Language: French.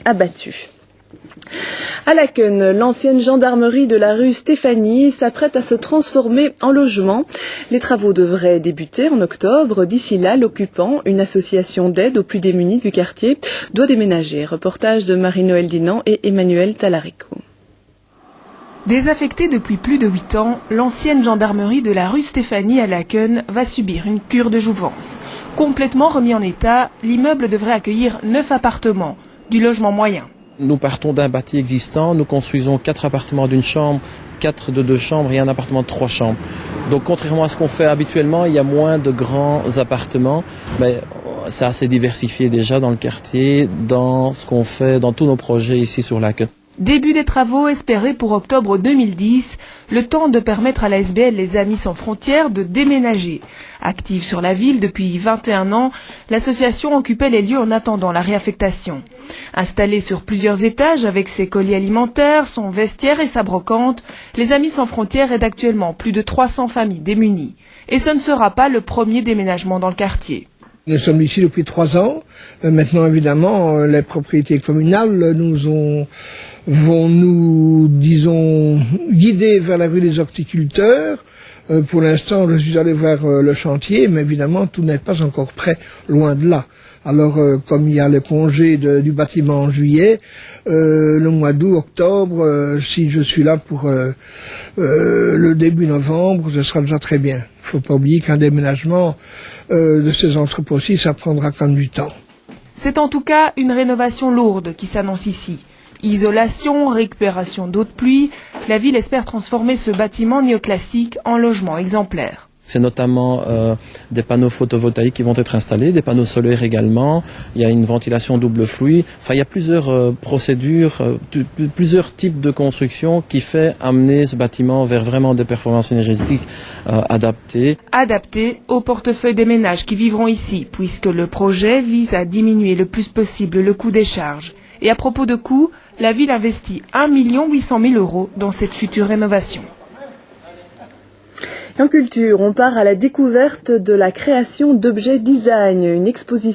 Abattu. À Laken, l'ancienne gendarmerie de la rue Stéphanie s'apprête à se transformer en logement. Les travaux devraient débuter en octobre. D'ici là, l'occupant, une association d'aide aux plus démunis du quartier, doit déménager. Reportage de Marie-Noël Dinan et Emmanuel Talarico. Désaffectée depuis plus de 8 ans, l'ancienne gendarmerie de la rue Stéphanie à Laken va subir une cure de jouvence. Complètement remis en état, l'immeuble devrait accueillir 9 appartements, du logement moyen. Nous partons d'un bâti existant, nous construisons 4 appartements d'une chambre, 4 de 2 chambres et un appartement de 3 chambres. Donc contrairement à ce qu'on fait habituellement, il y a moins de grands appartements, mais c'est assez diversifié déjà dans le quartier, dans ce qu'on fait, dans tous nos projets ici sur Laken. Début des travaux espérés pour octobre 2010, le temps de permettre à la SBL Les Amis Sans Frontières de déménager. Active sur la ville depuis 21 ans, l'association occupait les lieux en attendant la réaffectation. Installée sur plusieurs étages avec ses colis alimentaires, son vestiaire et sa brocante, Les Amis Sans Frontières aide actuellement plus de 300 familles démunies. Et ce ne sera pas le premier déménagement dans le quartier. Nous sommes ici depuis 3 ans. Maintenant, évidemment, les propriétés communales vont nous, disons, guider vers la rue des Horticulteurs. Pour l'instant, je suis allé voir le chantier, mais évidemment, tout n'est pas encore prêt, loin de là. Alors, comme il y a le congé du bâtiment en juillet, le mois d'août, octobre, si je suis là pour le début novembre, ce sera déjà très bien. Il ne faut pas oublier qu'un déménagement de ces entrepôts-ci, ça prendra quand même du temps. C'est en tout cas une rénovation lourde qui s'annonce ici. Isolation, récupération d'eau de pluie, la ville espère transformer ce bâtiment néoclassique en logement exemplaire. C'est notamment des panneaux photovoltaïques qui vont être installés, des panneaux solaires également, il y a une ventilation double flux, enfin il y a plusieurs procédures, plusieurs types de construction qui fait amener ce bâtiment vers vraiment des performances énergétiques adaptées. Adaptées au portefeuille des ménages qui vivront ici, puisque le projet vise à diminuer le plus possible le coût des charges. Et à propos de coûts, la ville investit 1 800 000 € dans cette future rénovation. En culture, on part à la découverte de la création d'objets design, une exposition